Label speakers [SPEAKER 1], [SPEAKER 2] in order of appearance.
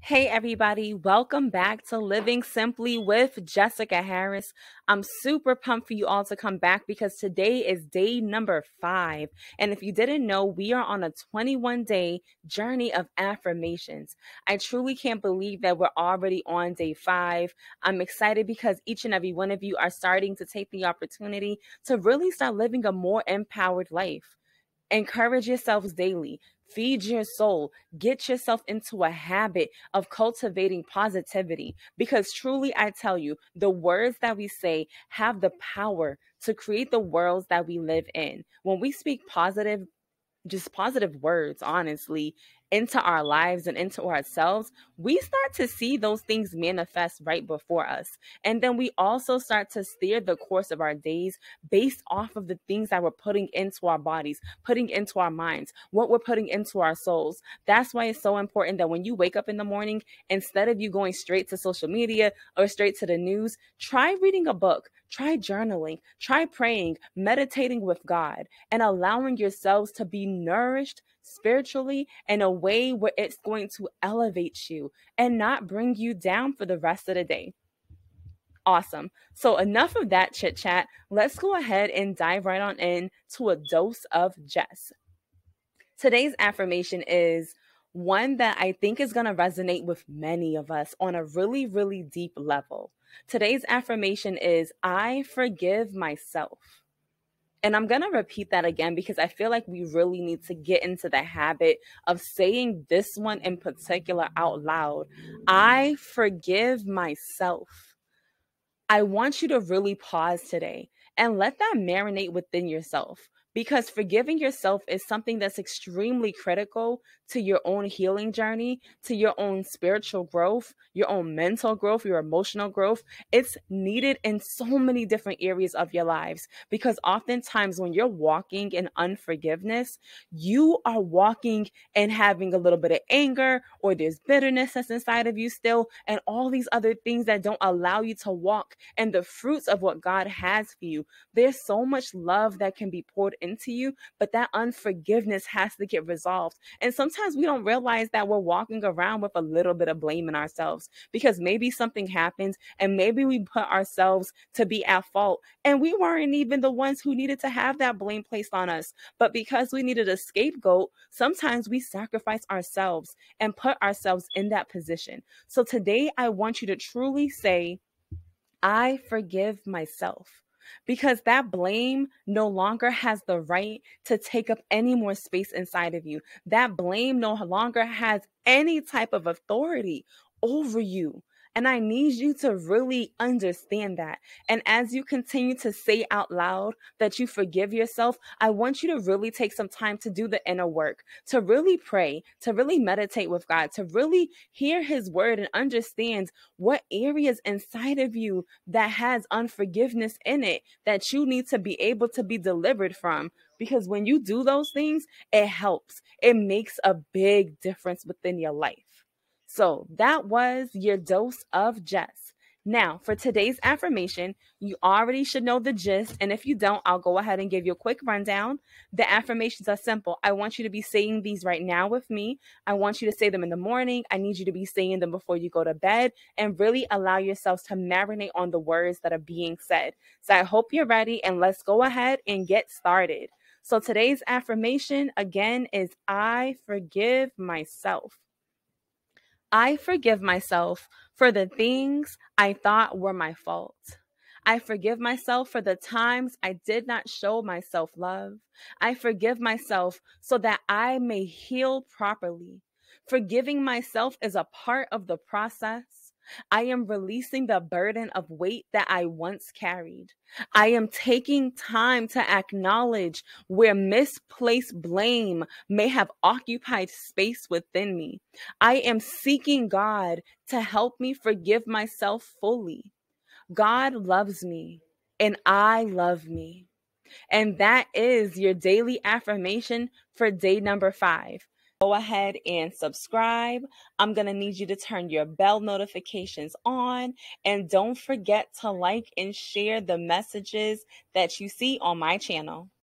[SPEAKER 1] Hey, everybody, welcome back to Living Simply with Jessica Harris. I'm super pumped for you all to come back because today is day number 5. And if you didn't know, we are on a 21-day journey of affirmations. I truly can't believe that we're already on day 5. I'm excited because each and every one of you are starting to take the opportunity to really start living a more empowered life. Encourage yourselves daily. Feed your soul. Get yourself into a habit of cultivating positivity because truly, I tell you, the words that we say have the power to create the worlds that we live in. When we speak positive words, honestly, into our lives and into ourselves, we start to see those things manifest right before us. And then we also start to steer the course of our days based off of the things that we're putting into our bodies, putting into our minds, what we're putting into our souls. That's why it's so important that when you wake up in the morning, instead of you going straight to social media or straight to the news, try reading a book, try journaling, try praying, meditating with God, and allowing yourselves to be nourished spiritually in a way where it's going to elevate you and not bring you down for the rest of the day. Awesome. So enough of that chit chat. Let's go ahead and dive right on in to a dose of Jess. Today's affirmation is one that I think is going to resonate with many of us on a really, really deep level. Today's affirmation is I forgive myself. And I'm going to repeat that again because I feel like we really need to get into the habit of saying this one in particular out loud. I forgive myself. I want you to really pause today and let that marinate within yourself because forgiving yourself is something that's extremely critical to your own healing journey, to your own spiritual growth, your own mental growth, your emotional growth. It's needed in so many different areas of your lives because oftentimes when you're walking in unforgiveness, you are walking and having a little bit of anger or there's bitterness that's inside of you still, and all these other things that don't allow you to walk and the fruits of what God has for you. There's so much love that can be poured into you, but that unforgiveness has to get resolved. And sometimes we don't realize that we're walking around with a little bit of blame in ourselves because maybe something happens and maybe we put ourselves to be at fault and we weren't even the ones who needed to have that blame placed on us. But because we needed a scapegoat, sometimes we sacrifice ourselves and put ourselves in that position. So today I want you to truly say, I forgive myself because that blame no longer has the right to take up any more space inside of you. That blame no longer has any type of authority over you. And I need you to really understand that. And as you continue to say out loud that you forgive yourself, I want you to really take some time to do the inner work, to really pray, to really meditate with God, to really hear his word and understand what areas inside of you that has unforgiveness in it that you need to be able to be delivered from. Because when you do those things, it helps. It makes a big difference within your life. So that was your dose of Jess. Now, for today's affirmation, you already should know the gist. And if you don't, I'll go ahead and give you a quick rundown. The affirmations are simple. I want you to be saying these right now with me. I want you to say them in the morning. I need you to be saying them before you go to bed and really allow yourselves to marinate on the words that are being said. So I hope you're ready and let's go ahead and get started. So today's affirmation again is I forgive myself. I forgive myself for the things I thought were my fault. I forgive myself for the times I did not show myself love. I forgive myself so that I may heal properly. Forgiving myself is a part of the process. I am releasing the burden of weight that I once carried. I am taking time to acknowledge where misplaced blame may have occupied space within me. I am seeking God to help me forgive myself fully. God loves me and I love me. And that is your daily affirmation for day number 5. Go ahead and subscribe. I'm going to need you to turn your bell notifications on. And don't forget to like and share the messages that you see on my channel.